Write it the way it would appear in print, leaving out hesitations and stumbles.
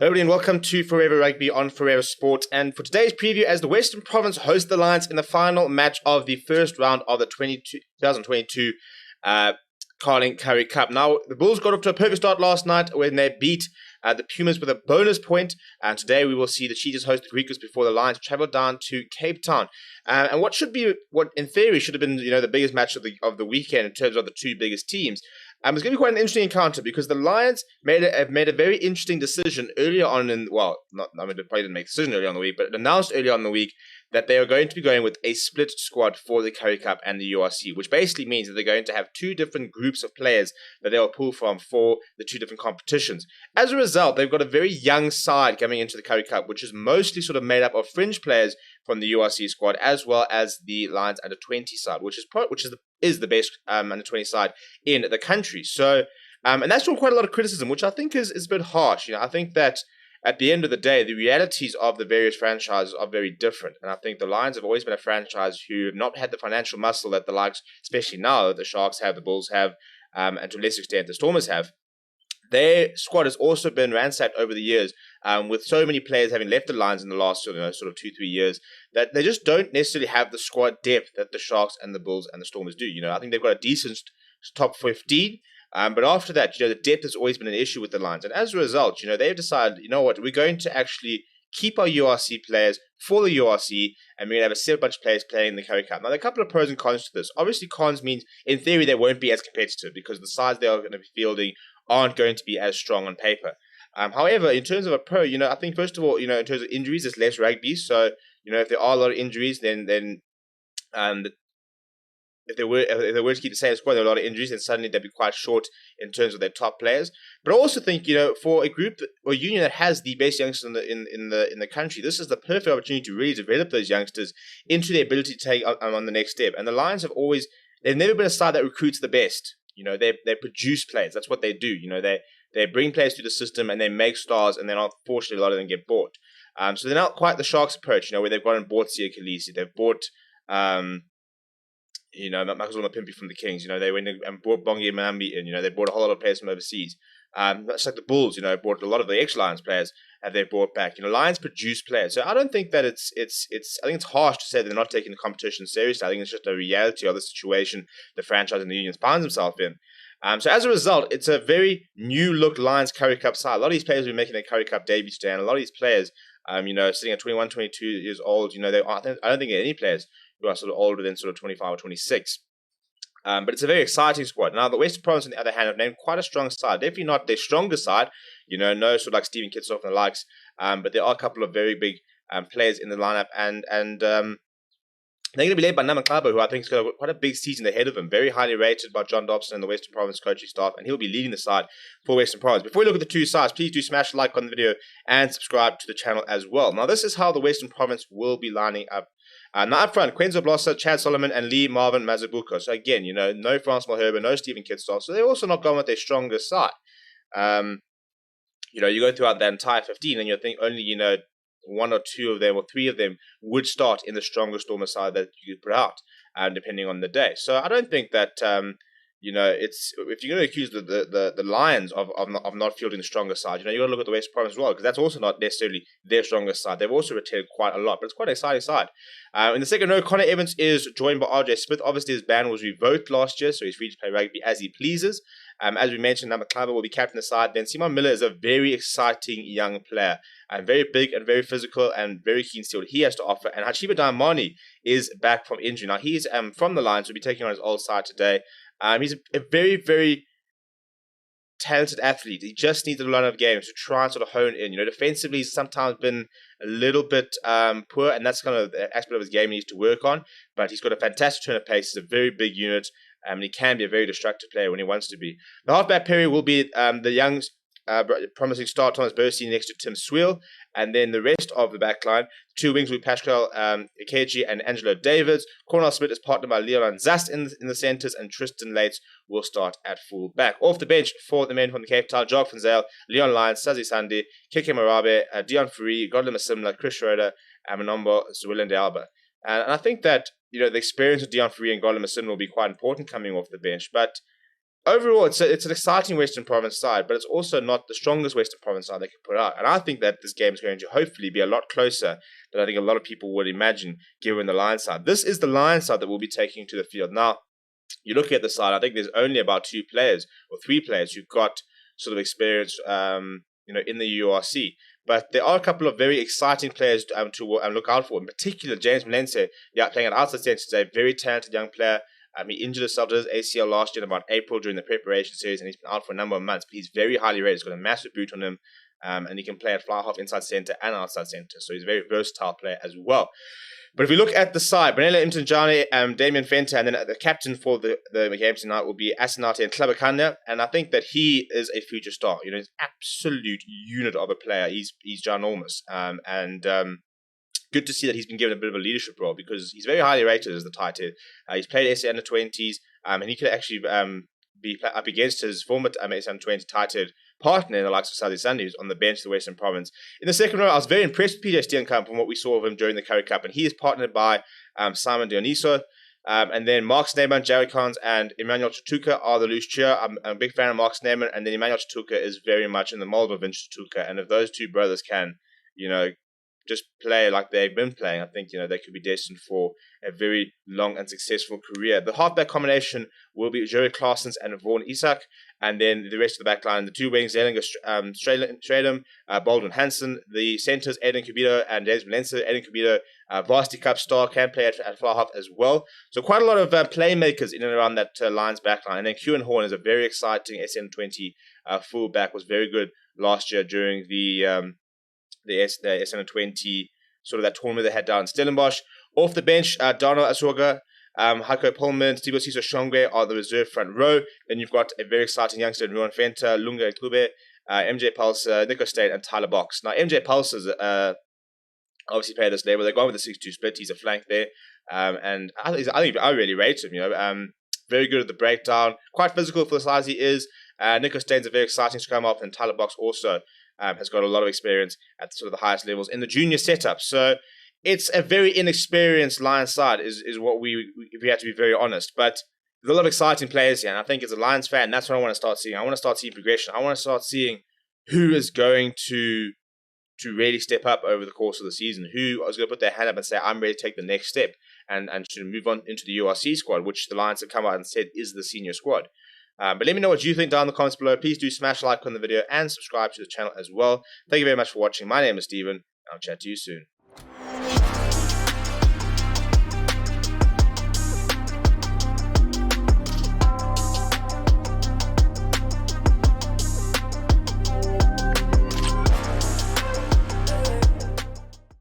Hello everybody and welcome to Forever Rugby on Forever Sport. And for today's preview, as the Western Province host the Lions in the final match of the first round of the 2022 Carling Currie Cup. Now, the Bulls got off to a perfect start last night when they beat the Pumas with a bonus point. And today we will see the Cheetahs host the Griquas before the Lions travel down to Cape Town. And what in theory should have been the biggest match of the weekend in terms of the two biggest teams. It's going to be quite an interesting encounter because the Lions have made a very interesting decision earlier on they probably didn't make a decision earlier on in the week, but announced earlier on in the week that they are going to be going with a split squad for the Currie Cup and the URC, which basically means that they're going to have two different groups of players that they will pull from for the two different competitions. As a result, they've got a very young side coming into the Currie Cup, which is mostly sort of made up of fringe players from the URC squad, as well as the Lions under 20 side, which is the best under 20 side in the country. So, and that's drawn quite a lot of criticism, which I think is a bit harsh. I think that at the end of the day, the realities of the various franchises are very different. And I think the Lions have always been a franchise who have not had the financial muscle that the likes, especially now that the Sharks have, the Bulls have, and to a lesser extent the Stormers have. Their squad has also been ransacked over the years, with so many players having left the Lions in the last sort of 2-3 years, that they just don't necessarily have the squad depth that the Sharks and the Bulls and the Stormers do. I think they've got a decent top 15, but after that, the depth has always been an issue with the Lions. And as a result, they've decided, we're going to actually keep our URC players for the URC, and we're going to have a separate bunch of players playing in the Currie Cup. Now, there are a couple of pros and cons to this. Obviously, cons means, in theory, they won't be as competitive because the sides they are going to be fielding aren't going to be as strong on paper. However, in terms of a pro, I think first of all, in terms of injuries, there's less rugby. So, if there are a lot of injuries, then if they were to keep the same squad, there are a lot of injuries, then suddenly they'd be quite short in terms of their top players. But I also think, for a group or union that has the best youngsters in the country, this is the perfect opportunity to really develop those youngsters into their ability to take on the next step. And the Lions they've never been a side that recruits the best. They produce players. That's what they do. They bring players through the system and they make stars, and then unfortunately a lot of them get bought. So they're not quite the Sharks approach, where they've gone and bought Sia Khaleesi. They've bought, Michael Pimpy from the Kings. They went and bought Bongi Mambi, and they bought a whole lot of players from overseas. That's like the Bulls. Bought a lot of the ex-Lions players have they brought back. Lions produce players. So I don't think that I think it's harsh to say that they're not taking the competition seriously. I think it's just a reality of the situation the franchise and the unions finds themselves in. So as a result, it's a very new look Lions Currie Cup side. A lot of these players will be making their Currie Cup debuts today, and a lot of these players, sitting at 21, 22 years old, I don't think there are any players who are sort of older than sort of 25 or 26. But it's a very exciting squad. Now, the Western Province, on the other hand, have named quite a strong side. Definitely not their strongest side, no sort of like Stephen Kitsoff and the likes. But there are a couple of very big players in the lineup, and they're going to be led by XABA, who I think has got quite a big season ahead of him. Very highly rated by John Dobson and the Western Province coaching staff, and he'll be leading the side for Western Province. Before we look at the two sides, please do smash a like on the video and subscribe to the channel as well. Now, this is how the Western Province will be lining up. Now up front, Quenzo Blosser, Chad Solomon, and Lee Marvin Mazabuko. So again, no Franz Malherbe, no Stephen Kitsoff. So they're also not going with their strongest side. You go throughout that entire 15, and you think only, one or two of them or three of them would start in the strongest Stormer side that you could put out, depending on the day. So I don't think that it's if you're going to accuse the Lions of not fielding the strongest side, you got to look at the West Province as well, because that's also not necessarily their strongest side. They've also retained quite a lot, but it's quite an exciting side. In the second row, Connor Evans is joined by RJ Smith. Obviously, his ban was revoked last year, so he's free to play rugby as he pleases. As we mentioned, XABA will be captain the side. Then Simon Miller is a very exciting young player, and very big and very physical and very keen to see what he has to offer. And Hachiba Diamani is back from injury. Now, he's from the Lions, will be taking on his old side today. He's a very, very talented athlete. He just needs a lot of games to try and sort of hone in. Defensively, he's sometimes been a little bit poor, and that's kind of the aspect of his game he needs to work on. But he's got a fantastic turn of pace. He's a very big unit, and he can be a very destructive player when he wants to be. The halfback pair will be the young, promising star Thomas Bursey next to Tim Sweel, and then the rest of the back line, two wings will be Pascal Ikeji and Angelo Davids. Cornel Smith is partnered by Leon Zast in the centres, and Tristan Lates will start at full back. Off the bench for the men from the Cape Town, Jock Van Zyl, Leon Lyons, Sazi Sandi, Keke Marabe, Dion Fourie, Godlin Masimla, Chris Schroeder, and Manombo Zwilinde. And I think that the experience of Dion Fourie and Godlin Masimla will be quite important coming off the bench, but overall, it's an exciting Western Province side, but it's also not the strongest Western Province side they can put out. And I think that this game is going to hopefully be a lot closer than I think a lot of people would imagine, given the Lions side. This is the Lions side that we'll be taking to the field. Now, you look at the side, I think there's only about 2 players or 3 players who've got sort of experience, in the URC. But there are a couple of very exciting players to look out for. In particular, James Mlense, playing at outside centre, is a very talented young player. He injured himself to his ACL last year in about April during the preparation series, and he's been out for a number of months. But he's very highly rated. He's got a massive boot on him, and he can play at fly half, inside centre, and outside centre. So he's a very versatile player as well. But if we look at the side, Benela Mtanjane, Damien Fenter, and then the captain for the game tonight will be Asinate and Klabakanya. And I think that he is a future star. He's an absolute unit of a player. He's ginormous. Good to see that he's been given a bit of a leadership role because he's very highly rated as the tight head. He's played SA under-20s, and he could actually be up against his former SA under-20 tight head partner in the likes of Southern Sunday, who's on the bench of the Western Province. In the second row, I was very impressed with PJ Steenkamp from what we saw of him during the Currie Cup, and he is partnered by Simon Dioniso. And then Mark Sneeman, Jerry Kahns, and Emmanuel Chituka are the loose cheer. I'm a big fan of Mark Sneeman, and then Emmanuel Chituka is very much in the mold of Vince Chituka. And if those two brothers can, just play like they've been playing, I think, they could be destined for a very long and successful career. The halfback combination will be Jerry Claessens and Vaughan Isak, and then the rest of the back line, the 2 wings, Zellinger Stradum, Baldwin Hansen, the centres, Aiden Kubito and James Mlense. Aiden Kubito, Varsity Cup star, can play at fly half as well. So quite a lot of playmakers in and around that Lions back line. And then Kewan Horn is a very exciting SN20 fullback, was very good last year during the SN20, sort of that tournament they had down in Stellenbosch. Off the bench, Dano Asuoga, Hako Pullman, Steve Siso Shongwe are the reserve front row. Then you've got a very exciting youngster, Ruan Fenta, Lunga Klube, MJ Pulse, Nico State, and Tyler Box. Now, MJ Pulse is obviously played this level. They're going with the 6-2 split. He's a flank there. And I think I really rate him. Very good at the breakdown. Quite physical for the size he is. Nico State's a very exciting scrum half, and Tyler Box also has got a lot of experience at sort of the highest levels in the junior setup. So it's a very inexperienced Lions side, is what we have to be very honest. But there's a lot of exciting players here, and I think as a Lions fan, that's what I want to start seeing. I want to start seeing progression. I want to start seeing who is going to really step up over the course of the season, who is going to put their hand up and say, I'm ready to take the next step and should move on into the URC squad, which the Lions have come out and said is the senior squad. But let me know what you think down in the comments below. Please do smash like on the video and subscribe to the channel as well. Thank you very much for watching. My name is Steven. I'll chat to you soon.